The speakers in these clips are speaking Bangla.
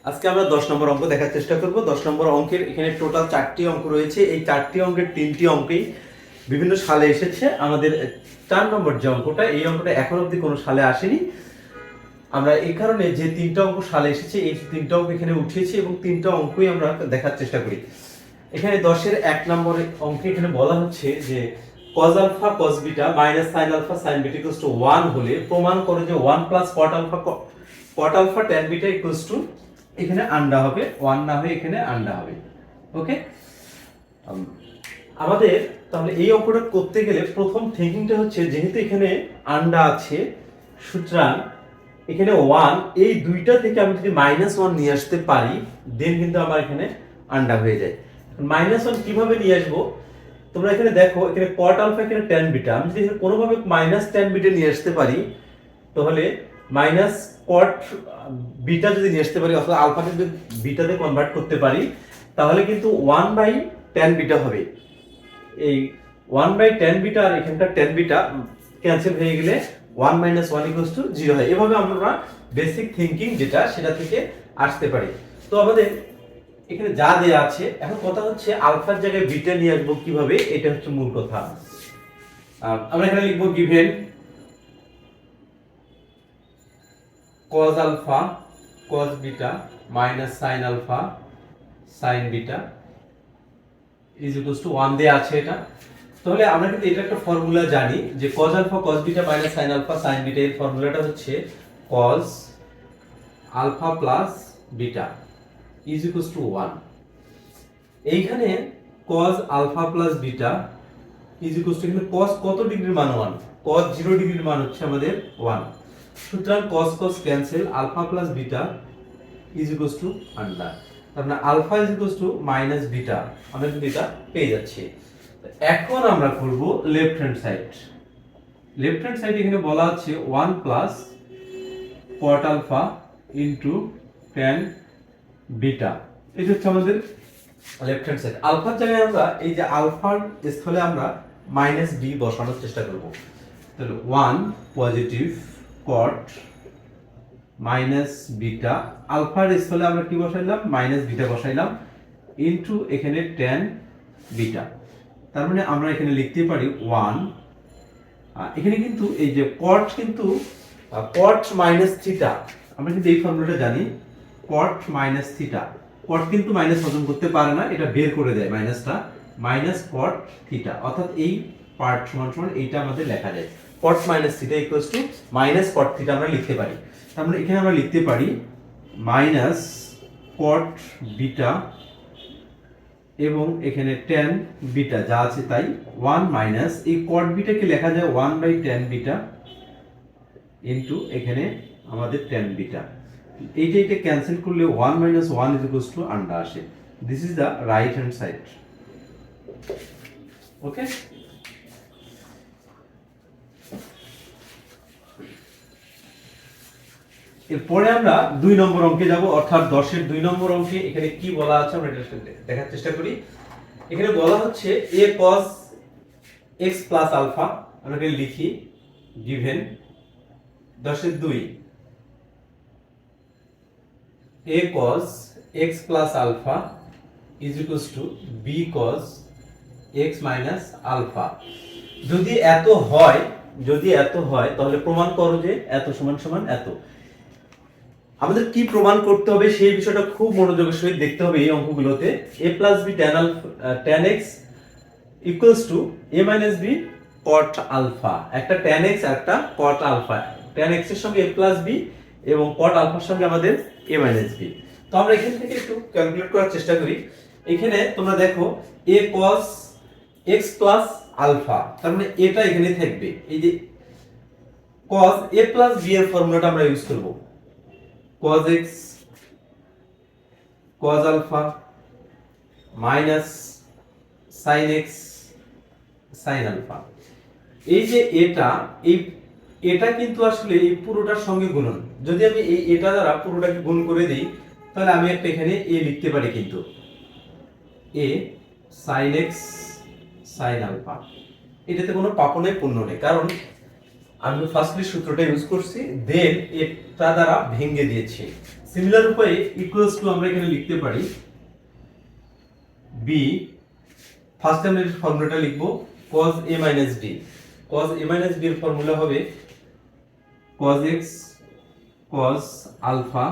আজকে আমরা 10 নম্বর অঙ্ক দেখার চেষ্টা করব। 10 নম্বর অঙ্কের এখানে টোটাল 4টি অঙ্ক রয়েছে। এই 4টি অঙ্কের 3টি অঙ্কেই বিভিন্ন সালে এসেছে। আমাদের 4 নম্বর যে অঙ্কটা, এই অঙ্কটা এখন অবধি কোনো সালে আসেনি। আমরা এই কারণে যে 3টা অঙ্ক সালে এসেছে, এই 3টা অঙ্ক এখানে উঠিয়েছি এবং 3টা অঙ্কই আমরা দেখার চেষ্টা করি। এখানে 10-এর 1 নম্বর অঙ্কে এখানে বলা হচ্ছে যে cos alpha cos beta minus sin alpha sin beta equals to 1 হলে প্রমাণ করো যে 1 plus cot alpha tan beta equals to, এখানে আন্ডা হবে, 1 না হয়ে এখানে আন্ডা হবে। ওকে, আমাদের তাহলে এই অঙ্কটা করতে গেলে প্রথম থিংকিংটা হচ্ছে, যেহেতু এখানে আন্ডা আছে, সুতরাং এখানে 1, এই দুইটা থেকে আমি যদি -1 নিয়ে আসতে পারি, দেন কিন্তু আমার এখানে আন্ডা হয়ে যায়। -1 কিভাবে নিয়ে আসবো? তোমরা এখানে দেখো, এখানে cot আলফা, এখানে tan বিটা, আমি যদি এখানে কোনোভাবে tan বিটা নিয়ে আসতে পারি, তাহলে cot বিটা যদি নিয়ে আসতে পারি, অথবা আলফাকে যদি বিটাতে কনভার্ট করতে পারি, তাহলে কিন্তু 1/tan বিটা হবে। এই 1/tan বিটা আর এখানকার tan বিটা ক্যান্সেল হয়ে গেলে 1 - 1 = 0 হয়। এভাবে আমরা বেসিক থিংকিং যেটা, সেটা থেকে আসতে পারি। তো আমাদের এখানে যা দেয়া আছে, এখন কথা হচ্ছে আলফার জায়গায় বিটা নিয়ে আসবো কিভাবে, এটা হচ্ছে মূল কথা। আমরা এখানে লিখবো given cos alpha cos beta minus sin alpha sin beta is equals to 1 দেয়া আছে এটা। তাহলে আমরা কিন্তু এটা একটা ফর্মুলা জানি যে cos alpha cos beta minus sin alpha sin beta, এর ফর্মুলাটা হচ্ছে cos alpha plus beta is equals to 1। এইখানে cos alpha plus beta is equals to, এখানে cos কত ডিগ্রির মান 1, cos 0 ডিগ্রির মান হচ্ছে আমাদের 1। সুতরাং cos cos cancel, alpha plus beta is equals to under, তার মানে alpha is equals to minus beta, আমরা কিন্তু এটা পেয়ে যাচ্ছি। এখন আমরা করব left hand side. Left hand side এখানে বলা আছে 1 plus cot alpha into tan beta, এটা হচ্ছে আমাদের লেফট হ্যান্ড সাইড। আলফার জায়গায় আমরা এই যে আলফার স্থলে আমরা মাইনাস বি বসানোর চেষ্টা করব। তাহলে 1 পজিটিভ cot মাইনাস বিটা, আলফার স্থলে আমরা কি বসাইলাম, মাইনাস বিটা বসাইলাম, ইনটু এখানে tan বিটা। তার মানে আমরা এখানে লিখতে পারি 1, এখানে কিন্তু এই যে cot কিন্তু cot মাইনাস থিটা, আমরা কিন্তু এই ফর্মুলাটা জানি, cot মাইনাস থিটা, cot কিন্তু মাইনাস হজম করতে পারে না, এটা বের করে দেয় মাইনাসটা, মাইনাস cot থিটা, অর্থাৎ এই পার্ট সমান সমান এইটা আমাদের লেখা যায়, cot minus theta equals to minus cot theta আমরা লিখতে পারি। তার মানে এখানে আমরা লিখতে পারি মাইনাস cot বিটা এবং এখানে tan বিটা যা আছে তাই 1 মাইনাস এই cot বিটাকে লেখা যায় 1/tan বিটা ইনটু এখানে আমাদের tan বিটা, এইটা ক্যান্সেল করলে 1 - 1 = আন্ডা আসে। This is the right hand side. Okay, এরপরে আমরা 2 নম্বর অঙ্কে যাব, অর্থাৎ 10-এর 2 নম্বর অঙ্কে এখানে কি বলা আছে আমরা এটা দেখার চেষ্টা করি। এখানে বলা হচ্ছে a cos x plus alpha, আমরা এখানে লিখি গিভেন 10-এর 2 a cos x plus alpha is equals to b cos x minus alpha. যদি এত হয় তাহলে প্রমাণ করো যে এত সমান সমান এত। আমাদের কি প্রমাণ করতে হবে সেই বিষয়টা খুব মনোযোগের সহিত দেখতে হবে এই অঙ্কগুলোতে। a plus b tan x equals to a minus b cot alpha, একটা tan x আর একটা cot alpha, tan x এর সঙ্গে a plus b এবং cot alpha এর সঙ্গে আমাদের a minus b। তো আমরা এখান থেকে একটু ক্যালকুলেট করার চেষ্টা করি। এখানে তোমরা দেখো a cos x plus alpha, তার মানে এটা এখানে থাকবে, এই যে cos a plus b এর ফর্মুলাটা আমরা ইউজ করব, cos x cos alpha minus sin x sin alpha। এই যে এটা কিন্তু আসলে এই পুরোটার সঙ্গে গুণন, যদি আমি এটা দ্বারা পুরোটাকে গুণ করে দিই, তাহলে আমি একটা এখানে a লিখতে পারি, কিন্তু a sin x sin alpha, এটাতে কোনো পাপনের পূর্ণ নেই, কারণ আমি ফার্স্টলি সূত্রটা ইউজ করছি, দেন এটা দ্বারা ভেঙে দিয়েছি। সিমিলার উপায়ে ইকুয়ালস টু আমরা এখানে লিখতে পারি b, ফার্স্ট টাইম এর ফর্মুলাটা লিখব cos a - d। cos a - d এর ফর্মুলা হবে cos x cos আলফা,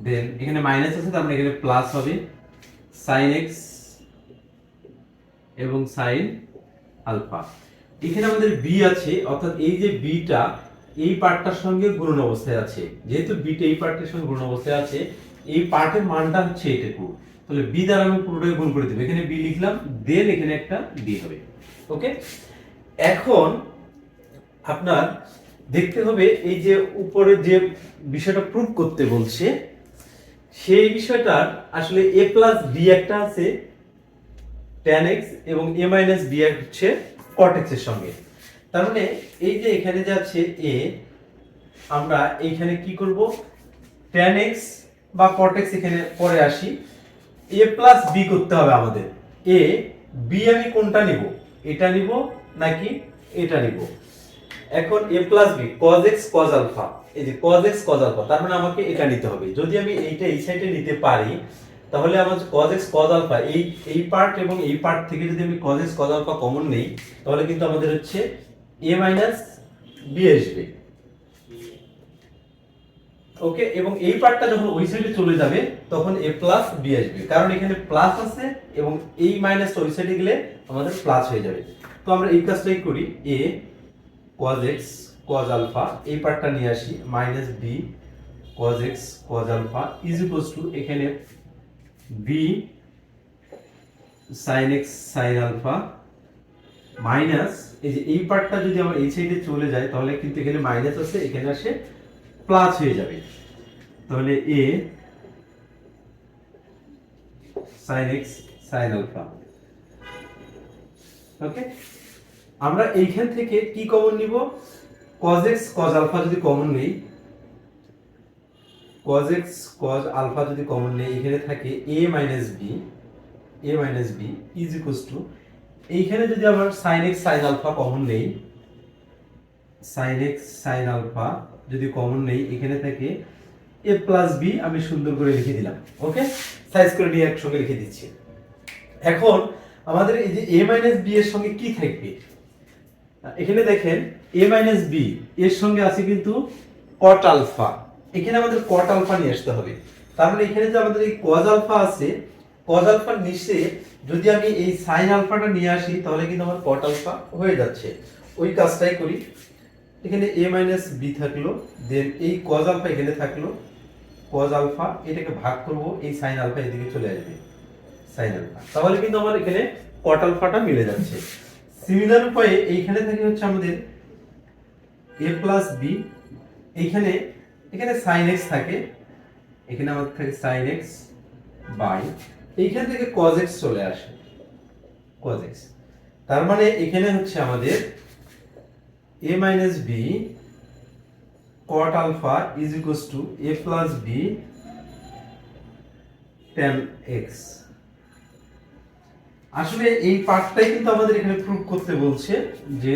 দেন এখানে মাইনাস আছে তার মানে এখানে প্লাস হবে sin x এবং sin আলফা। এখানে আমাদের b আছে, অর্থাৎ এই যে b টা এই পার্টটার সঙ্গে গুণন অবস্থায় আছে, যেহেতু b টা এই পার্টের সঙ্গে গুণন অবস্থায় আছে, এই পার্টের মানটা হচ্ছে এটুকু, তাহলে b দ্বারা আমি পুরোটাকে গুণ করে দেব। এখানে b লিখলাম, দেন এখানে একটা d হবে। ওকে, এখন আপনার দেখতে হবে এই যে উপরে যে বিষয়টা প্রুফ করতে বলছে সেই বিষয়টার আসলে a প্লাস b একটা আছে tan x এবং a মাইনাস b হচ্ছে cot x এর সঙ্গে। তার মানে এই যে এখানে যে আছে a, আমরা এইখানে কি করব tan x বা cot x এখানে পরে আসি, a প্লাস b করতে হবে আমাদের। a b আমি কোনটা নিব, এটা নিব নাকি এটা নিব? এখন a plus b cos x cos alpha, এই যে cos x cos আলফা, তার মানে আমাকে এটা নিতে হবে। যদি আমি এইটা এই সাইডে নিতে পারি তাহলে আমার cos x cos আলফা এই পার্ট এবং এই পার্ট থেকে যদি আমি cos x cos alpha common নেই তাহলে কিন্তু আমাদের হচ্ছে a মাইনাস b আসবে। ওকে, এবং এই পার্টটা যখন ওই সাইডে চলে যাবে তখন a প্লাস b আসবে, কারণ এখানে প্লাস আছে এবং এই মাইনাসটা ওই সাইডে গেলে আমাদের প্লাস হয়ে যাবে। তো আমরা এই কাজটাই করি, a cos x cos alpha এই পার্টটা নিয়ে আসি, minus b cos x cos alpha is equals to এখানে b sin x sin alpha minus এই যে এই পার্টটা যদি আমরা এই সাইডে চলে যায় তাহলে কিন্তু এখানে মাইনাস আছে, এখানে আসে প্লাস হয়ে যাবে। তাহলে a sin x sin alpha. Okay, আমরা এইখান থেকে কি কমন নিব? cos x cos আলফা যদি কমন নেই, cos x cos আলফা যদি কমন নেই, এখানে থাকে a minus b is equals to এইখানে যদি আবার sin x sin alpha common নেই, sin x sin আলফা যদি কমন নেই, এখানে থাকে a প্লাস b, আমি সুন্দর করে লিখে দিলাম। ওকে, সাইজ করে নিয়ে একসঙ্গে লিখে দিচ্ছি। এখন আমাদের এই যে a মাইনাস b এর সঙ্গে কি থাকবে? এখানে দেখেন a মাইনাস b এর সঙ্গে আছে কিন্তু cot আলফা, এখানে আমাদের cot আলফা নিয়ে আসতে হবে। তার মানে এখানে যে আমাদের এই cos আলফা আছে, cos আলফার নিচে যদি আমি এই sin আলফাটা নিয়ে আসি তাহলে কিন্তু আমার cot আলফা হয়ে যাচ্ছে। ওই কাজটাই করি, এখানে a মাইনাস b থাকলো, দেন এই cos আলফা এখানে থাকলো, cos আলফা এটাকে ভাগ করব, এই sin আলফা এদিকে চলে আসবে sin আলফা, তাহলে কিন্তু আমার এখানে cot আলফাটা মিলে যাচ্ছে। সিমিলার উপায়ে এইখানে থাকে হচ্ছে আমাদের a প্লাস b, এখানে sin x থাকে, এখানে আমাদের থাকে sin x বাই এইখান থেকে cos x চলে আসে cos x, তার মানে এখানে হচ্ছে আমাদের a minus b cot alpha is equals to a plus b tan x। আসলে এই পার্টটাই কিন্তু আমাদের এখানে প্রুফ করতে বলছে, যে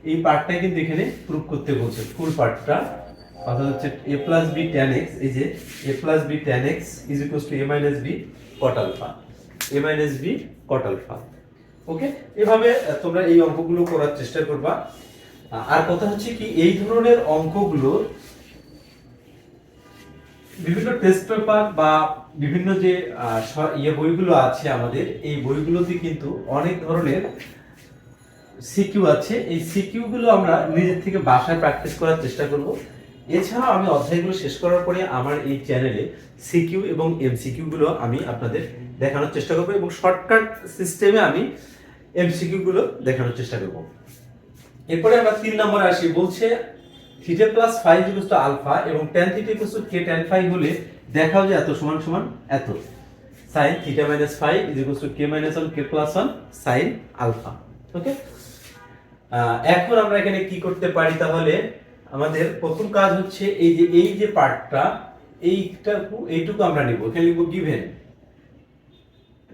এই পার্টটাই কিন্তু এখানে প্রুফ করতে বলছে, ফুল পার্টটা, অর্থাৎ হচ্ছে a plus b tan x, এই যে a plus b tan x is equals to a minus b cot alpha, a minus b cot alpha। ওকে, এভাবে তোমরা এই অঙ্কগুলো করার চেষ্টা করবা। আর কথা হচ্ছে কি, এই ধরনের অঙ্কগুলো বিভিন্ন টেস্ট পেপার বা বিভিন্ন যে বইগুলো আছে আমাদের, এই বইগুলোতে কিন্তু অনেক ধরনের সিকিউ আছে। এই সিকিউ গুলো আমরা নিজের থেকে বাসায় প্র্যাকটিস করার চেষ্টা করব। এছাড়াও আমি অধ্যায়গুলো শেষ করার পরে আমার এই চ্যানেলে সিকিউ এবং এমসিকিউ গুলো আমি আপনাদের দেখানোর চেষ্টা করব, এবং শর্টকাট সিস্টেমে আমি এমসিকিউ গুলো দেখানোর চেষ্টা করব। এরপরে আমরা 3 নম্বরে আসি, বলছে theta plus phi equal to alpha এবং tan theta equal to k tan phi হলে দেখাও যে এত সমান সমান এত, sin theta minus phi equal to k minus 1 k plus 1 sin alpha. Okay, এখন আমরা এখানে কি করতে পারি? তাহলে আমাদের প্রথম কাজ হচ্ছে এই যে পার্টটা, এইটুকু আমরা নিব, এখানে লিখব গিভেন,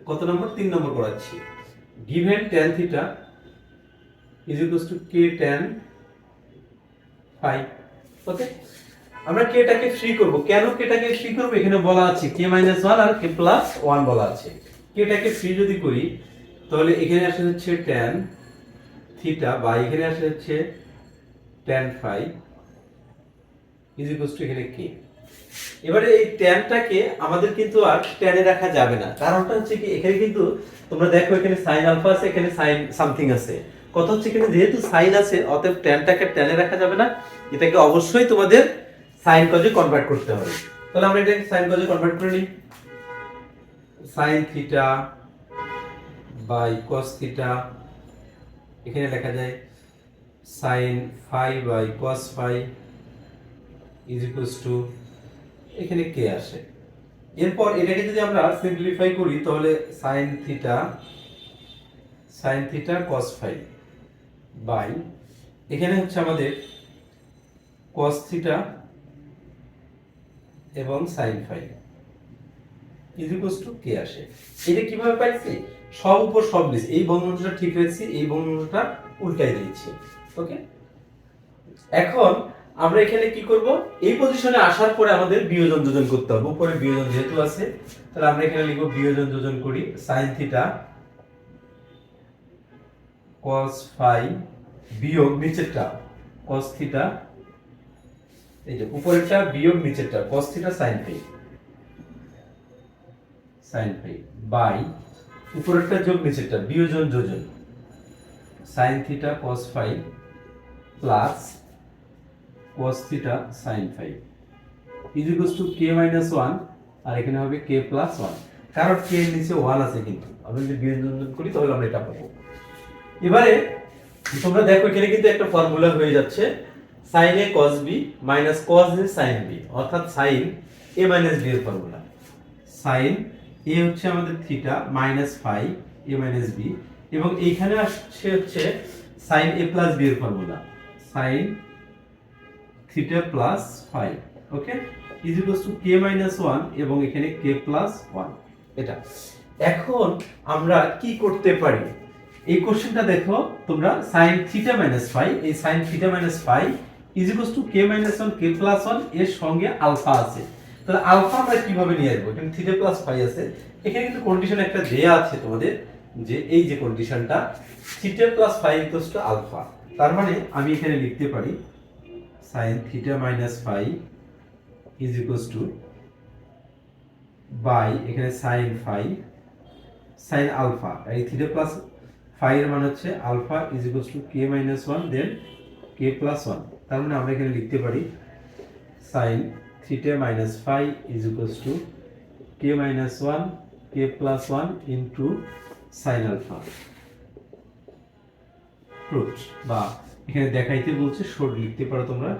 কত নম্বর? 3 নম্বর করাচ্ছি, given tan theta is equals to k tan phi। ওকে, আমরা k টাকে ফ্রি করব। কেন k টাকে ফ্রি করব? এখানে বলা আছে k - 1 আর k + 1 বলা আছে। k টাকে ফ্রি যদি করি তাহলে এখানে আসে হচ্ছে tan থিটা বা এখানে আসে হচ্ছে tan phi এখানে k। এবারে এই ট্যানটাকে আমাদের কিন্তু আর ট্যানে রাখা যাবে না, কারণটা হচ্ছে কি এখানে কিন্তু তোমরা দেখো এখানে sin আলফা আছে, এখানে sin সামথিং আছে। কথা হচ্ছে এখানে যেহেতু sin আছে অতএব ট্যানটাকে ট্যানে রাখা যাবে না, এটাকে অবশ্যই তোমাদের sin cos-এ কনভার্ট করতে হবে। তাহলে আমরা এটাকে sin cos-এ কনভার্ট করে নিই। sin theta by cos theta, এখানে লেখা যায় sin phi by cos phi এখানে কে আসে। এরপর এটাকে যদি আমরা সিম্পলিফাই করি তাহলে sin theta cos phi by এখানে হচ্ছে আমাদের cos থিটা এবং sin phi কে আসে। এটা কিভাবে পাইছি? সব উপর সব নিচে, এই বর্ণনাটা ঠিক রেখেছি, এই বর্ণনাটা উল্টাই দিয়েছি। ওকে, এখন আমরা এখানে কি করব? এই পজিশনে আসার পরে আমাদের বিয়োজন যোজন করতে হবে। উপরে বিয়োজন যেহেতু আছে তাহলে আমরা এখানে লিখব বিয়োজন যোজন করি। sin থিটা cos phi বিয়োগ নিচেরটা cos থিটা, এই যে উপরেরটা বিয়োগ নিচেরটা cos theta sin phi by উপরেরটা যোগ নিচেরটা বিয়োজন যোজন sin theta cos phi plus cos theta sin phi k - 1 আর এখানে হবে k + 1, কারণ k এর নিচে 1 আছে, কিন্তু আমরা যদি বিয়োজন করি তাহলে আমরা এটা পাবো। এবারে তোমরা দেখো এখানে কিন্তু একটা ফর্মুলা হয়ে যাচ্ছে sin a cos b - cos a sin b, অর্থাৎ sin a - b এর ফর্মুলা। sin a হচ্ছে আমাদের theta minus phi a - b, এবং এইখানে আসছে হচ্ছে sin a + b এর formula sin theta plus phi। ওকে, k - 1 এবং এখানে k + 1 এটা। এখন আমরা কি করতে পারি? এই কোশ্চেনটা দেখো তোমরা sin থিটা - phi, এই sin theta - phi k - 1 k + 1 এর সঙ্গে আলফা আছে। তাহলে আলফা আমরা কিভাবে নিয়ে আসবো? এখানে থিটা + phi আছে, এখানে কিন্তু কন্ডিশন একটা দেয়া আছে তোমাদের, যে এই যে কন্ডিশনটা থিটা + phi আলফা। তার মানে আমি এখানে লিখতে পারি sin থিটা - phi বাই এখানে sin phi sin আলফা, এই থিটা প্লাস phi এর মান হচ্ছে আলফা k - 1 দেন k + 1। তার মানে আমরা এখানে লিখতে পারি sin theta - phi k - 1 k + 1 into sin alpha. Proof, বা এখানে দেখাইতে বলছে শর্ট লিখতে পারো তোমরা।